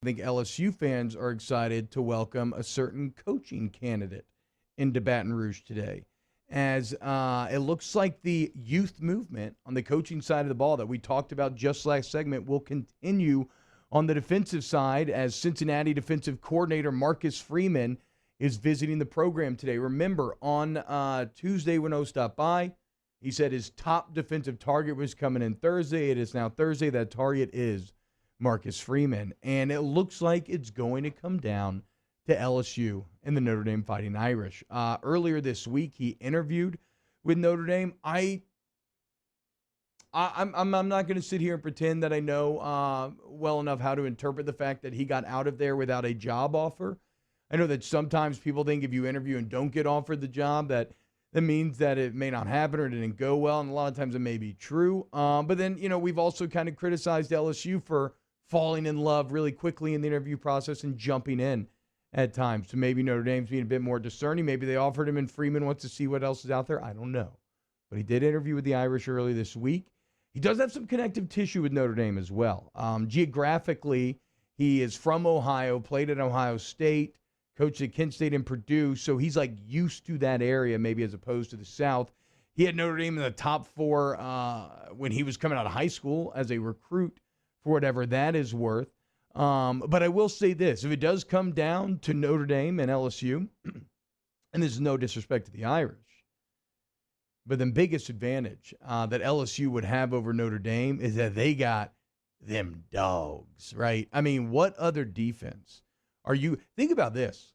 I think LSU fans are excited to welcome a certain coaching candidate into Baton Rouge today, as it looks like the youth movement on the coaching side of the ball that we talked about just last segment will continue on the defensive side as Cincinnati defensive coordinator Marcus Freeman is visiting the program today. Remember, on Tuesday when O stopped by, he said his top defensive target was coming in Thursday. It is now Thursday. That target is Marcus Freeman. And it looks like it's going to come down to LSU and the Notre Dame Fighting Irish. Earlier this week, he interviewed with Notre Dame. I'm not going to sit here and pretend that I know well enough how to interpret the fact that he got out of there without a job offer. I know that sometimes people think if you interview and don't get offered the job, that means that it may not happen or it didn't go well, and a lot of times it may be true. But then, we've also kind of criticized LSU for falling in love really quickly in the interview process and jumping in at times. So maybe Notre Dame's being a bit more discerning. Maybe they offered him and Freeman wants to see what else is out there. I don't know. But he did interview with the Irish early this week. He does have some connective tissue with Notre Dame as well. Geographically, he is from Ohio, played at Ohio State, coached at Kent State and Purdue, so he's like used to that area maybe as opposed to the South. He had Notre Dame in the top four when he was coming out of high school as a recruit, for whatever that is worth. But I will say this, if it does come down to Notre Dame and LSU, and this is no disrespect to the Irish, but the biggest advantage that LSU would have over Notre Dame is that they got them dogs, right? I mean, what other defense are you – think about this.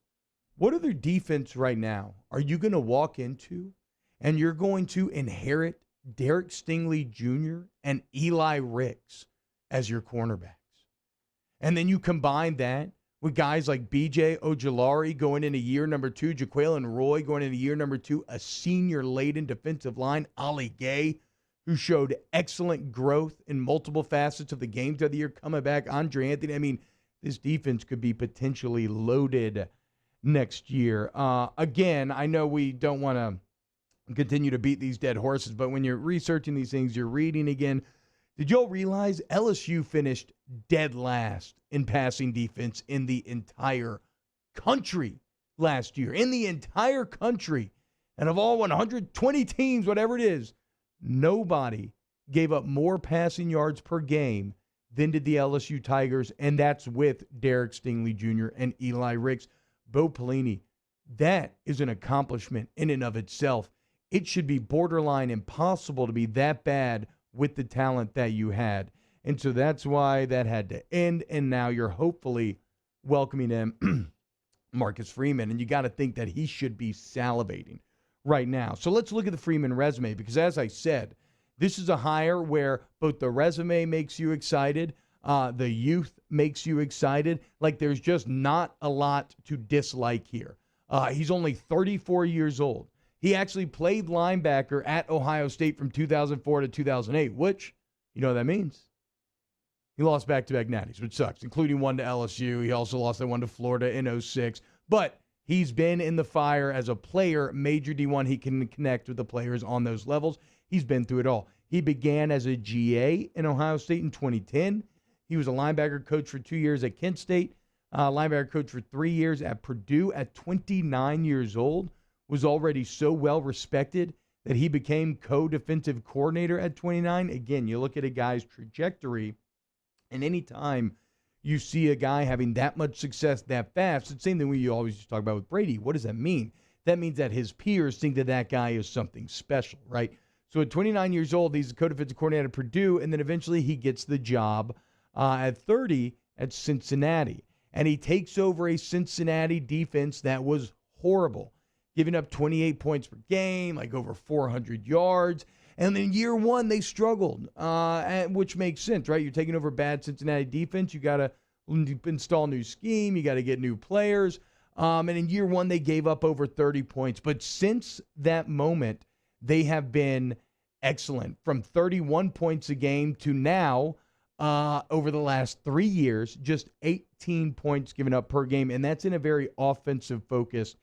What other defense right now are you going to walk into and you're going to inherit Derek Stingley Jr. and Eli Ricks as your cornerbacks? And then you combine that with guys like B.J. Ojulari going into year number 2, Jaquelin Roy going into year number 2, a senior-laden defensive line, Ali Gay, who showed excellent growth in multiple facets of the game throughout the year, coming back, Andre Anthony. I mean, this defense could be potentially loaded next year. Again, I know we don't want to continue to beat these dead horses, but when you're researching these things, you're reading again. Did y'all realize LSU finished dead last in passing defense in the entire country last year? In the entire country. And of all 120 teams, whatever it is, nobody gave up more passing yards per game than did the LSU Tigers, and that's with Derek Stingley Jr. and Eli Ricks. Bo Pelini, that is an accomplishment in and of itself. It should be borderline impossible to be that bad with the talent that you had. And so that's why that had to end, and now you're hopefully welcoming in Marcus Freeman, and you got to think that he should be salivating right now. So let's look at the Freeman resume, because as I said, this is a hire where both the resume makes you excited, the youth makes you excited. Like, there's just not a lot to dislike here. He's only 34 years old. He actually played linebacker at Ohio State from 2004 to 2008, which, you know what that means? He lost back-to-back natties, which sucks, including one to LSU. He also lost that one to Florida in 06. But he's been in the fire as a player, major D1. He can connect with the players on those levels. He's been through it all. He began as a GA in Ohio State in 2010. He was a linebacker coach for 2 years at Kent State, linebacker coach for 3 years at Purdue. At 29 years old, was already so well respected that he became co-defensive coordinator at 29. Again, you look at a guy's trajectory, and anytime you see a guy having that much success that fast, it's the same thing we always talk about with Brady. What does that mean? That means that his peers think that that guy is something special, right? So at 29 years old, he's a co-defensive coordinator at Purdue, and then eventually he gets the job at 30 at Cincinnati. And he takes over a Cincinnati defense that was horrible, giving up 28 points per game, like over 400 yards. And then year one, they struggled, which makes sense, right? You're taking over bad Cincinnati defense. You got to install a new scheme. You got to get new players. And in year one, they gave up over 30 points. But since that moment, they have been excellent, from 31 points a game to now, over the last 3 years, just 18 points given up per game. And that's in a very offensive-focused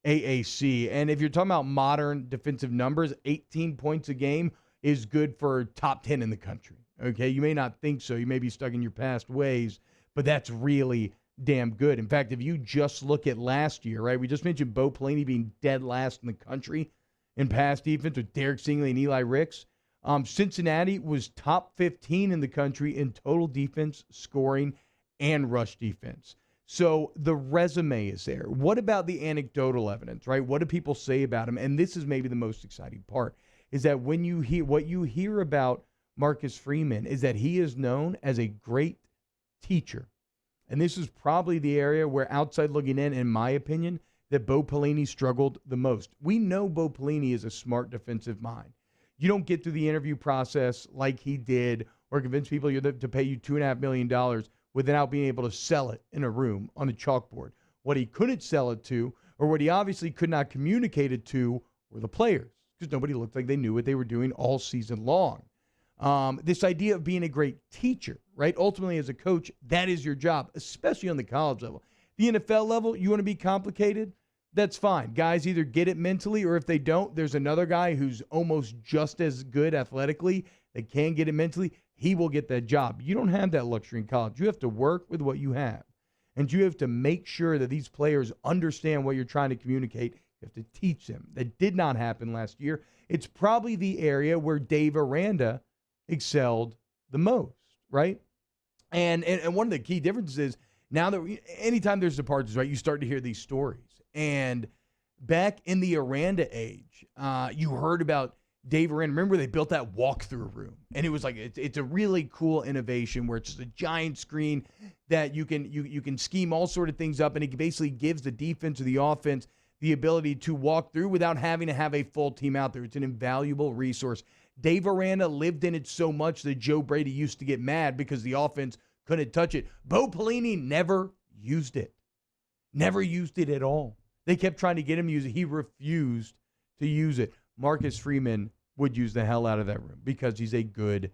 AAC. And if you're talking about modern defensive numbers, 18 points a game is good for top 10 in the country. Okay, you may not think so. You may be stuck in your past ways. but that's really damn good. In fact, if you just look at last year, right, we just mentioned Bo Pelini being dead last in the country in pass defense with Derek Stingley and Eli Ricks. Cincinnati was top 15 in the country in total defense, scoring, and rush defense. So the resume is there. What about the anecdotal evidence, right? What do people say about him? And this is maybe the most exciting part, is that when you hear what you hear about Marcus Freeman is that he is known as a great teacher. And this is probably the area where outside looking in my opinion, that Bo Pelini struggled the most. We know Bo Pelini is a smart defensive mind. You don't get through the interview process like he did or convince people to pay you $2.5 million without being able to sell it in a room on a chalkboard. What he couldn't sell it to, or what he obviously could not communicate it to, were the players, because nobody looked like they knew what they were doing all season long. This idea of being a great teacher, right? Ultimately, as a coach, that is your job, especially on the college level. The NFL level, you want to be complicated? That's fine. Guys either get it mentally, or if they don't, there's another guy who's almost just as good athletically that can get it mentally. He will get that job. You don't have that luxury in college. You have to work with what you have. And you have to make sure that these players understand what you're trying to communicate. You have to teach them. That did not happen last year. It's probably the area where Dave Aranda excelled the most, right? And one of the key differences is now that anytime there's departures, right, you start to hear these stories. And back in the Aranda age, you heard about Dave Aranda. Remember they built that walkthrough room, and it was like it's a really cool innovation where it's just a giant screen that you can scheme all sort of things up, and it basically gives the defense or the offense the ability to walk through without having to have a full team out there. It's an invaluable resource. Dave Aranda lived in it so much that Joe Brady used to get mad because the offense couldn't touch it. Bo Pelini never used it. Never used it at all. They kept trying to get him to use it. He refused to use it. Marcus Freeman would use the hell out of that room because he's a good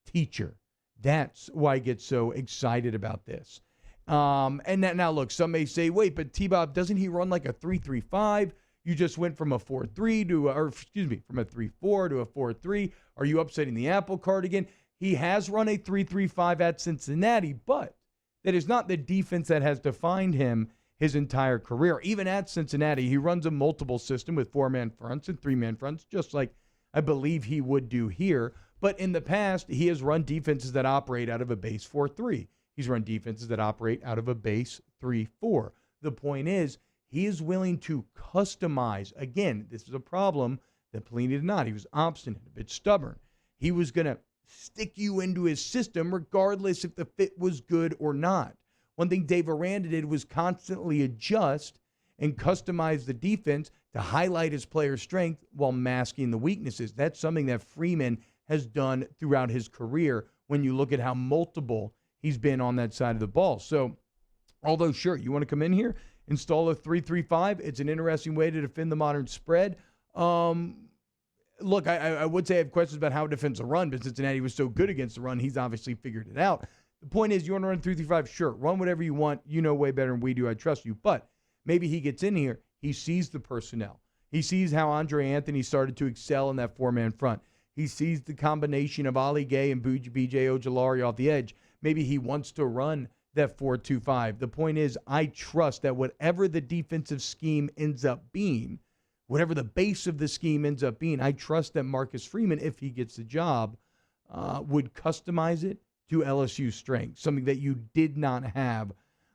teacher. That's why I get so excited about this. And now, look, some may say, wait, but T-Bob, doesn't he run like a 3-3-5? You just went from a 4-3 from a 3-4 to a 4-3. Are you upsetting the apple cart again? He has run a 3-3-5 at Cincinnati, but that is not the defense that has defined him his entire career. Even at Cincinnati, he runs a multiple system with 4-man fronts and 3-man fronts, just like I believe he would do here. But in the past, he has run defenses that operate out of a base 4-3. He's run defenses that operate out of a base 3-4. The point is, he is willing to customize. Again, this is a problem that Pelini did not. He was obstinate, a bit stubborn. He was going to stick you into his system regardless if the fit was good or not. One thing Dave Aranda did was constantly adjust and customize the defense to highlight his player's strength while masking the weaknesses. That's something that Freeman has done throughout his career when you look at how multiple he's been on that side of the ball. So, although, sure, you want to come in here, install a 3-3-5. It's an interesting way to defend the modern spread. Look, I would say I have questions about how it defends the run, but Cincinnati was so good against the run, he's obviously figured it out. The point is, you want to run 3-3-5, sure, run whatever you want. You know way better than we do. I trust you. But maybe he gets in here, he sees the personnel. He sees how Andre Anthony started to excel in that 4-man front. He sees the combination of Ali Gay and B.J. Ojulari off the edge. Maybe he wants to run that 4-2-5. The point is, I trust that whatever the defensive scheme ends up being, whatever the base of the scheme ends up being, I trust that Marcus Freeman, if he gets the job, would customize it to LSU's strength, something that you did not have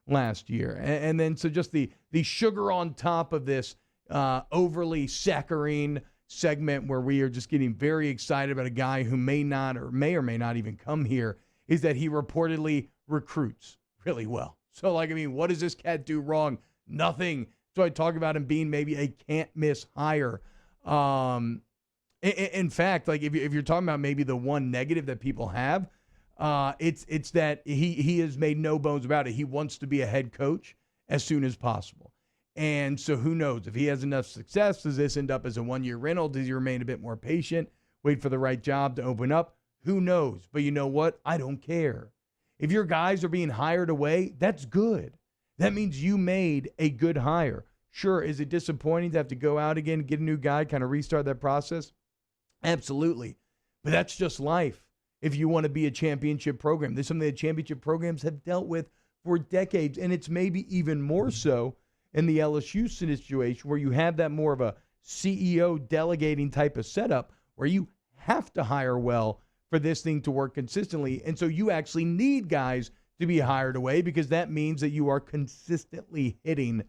last year. And then so just the sugar on top of this overly saccharine segment where we are just getting very excited about a guy who may or may not even come here is that he reportedly recruits really well. So, what does this cat do wrong? Nothing. So I talk about him being maybe a can't-miss hire. In fact, if you're talking about maybe the one negative that people have, it's that he has made no bones about it. He wants to be a head coach as soon as possible. And so who knows? If he has enough success, does this end up as a one-year rental? Does he remain a bit more patient, wait for the right job to open up? Who knows? But you know what? I don't care. If your guys are being hired away, that's good. That means you made a good hire. Sure, is it disappointing to have to go out again, get a new guy, kind of restart that process? Absolutely. But that's just life if you want to be a championship program. There's something that championship programs have dealt with for decades. And it's maybe even more so in the LSU situation where you have that more of a CEO delegating type of setup where you have to hire well for this thing to work consistently. And so you actually need guys to be hired away because that means that you are consistently hitting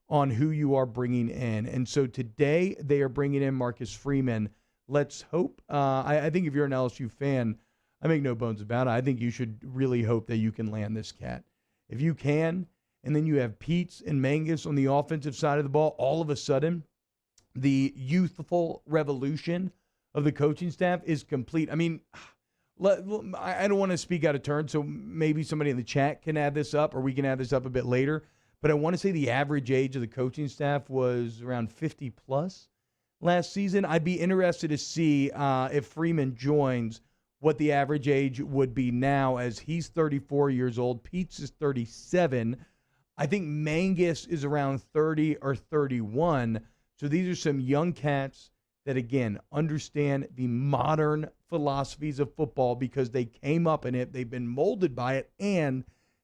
on who you are bringing in. And so today they are bringing in Marcus Freeman. Let's hope. I think if you're an LSU fan, I make no bones about it. I think you should really hope that you can land this cat. If you can, and then you have Peets and Mangus on the offensive side of the ball, all of a sudden, the revolution of the coaching staff is complete. I mean, I don't want to speak out of turn, so maybe somebody in the chat can add this up, or we can add this up a bit later. But I want to say the average age of the coaching staff was around 50 plus last season. I'd be interested to see if Freeman joins what the average age would be now, as he's 34 years old. Peets is 37. I think Mangus is around 30 or 31. So these are some young cats that, again, understand the modern philosophies of football because they came up in it, they've been molded by it, and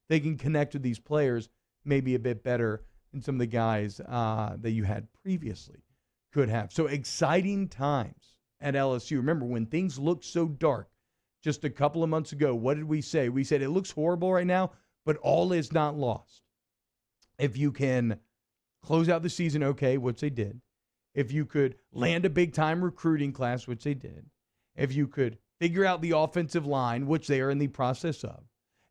they can connect with these players maybe a bit better than some of the guys that you had previously could have. So exciting times at LSU. Remember, when things looked so dark just a couple of months ago, what did we say? We said it looks horrible right now, but all is not lost. If you can close out the season okay, which they did, if you could land a big-time recruiting class, which they did, if you could figure out the offensive line, which they are in the process of,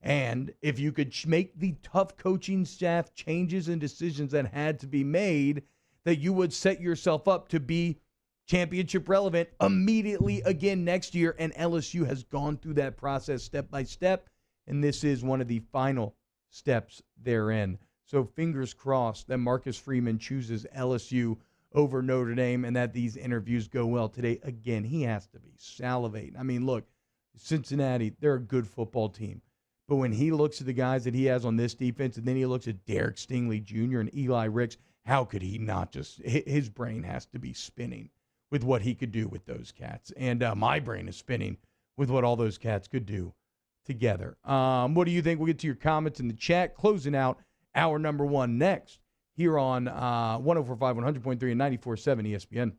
and if you could make the tough coaching staff changes and decisions that had to be made, that you would set yourself up to be championship relevant immediately again next year. And LSU has gone through that process step by step, and this is one of the final steps therein. So fingers crossed that Marcus Freeman chooses LSU over Notre Dame and that these interviews go well today. Again, he has to be salivating. I mean, look, Cincinnati, they're a good football team. But when he looks at the guys that he has on this defense, and then he looks at Derek Stingley Jr. and Eli Ricks, how could he not just – his brain has to be spinning with what he could do with those cats. And my brain is spinning with what all those cats could do together. What do you think? We'll get to your comments in the chat. Closing out hour number one next here on 104.5, 100.3, and 94.7 ESPN.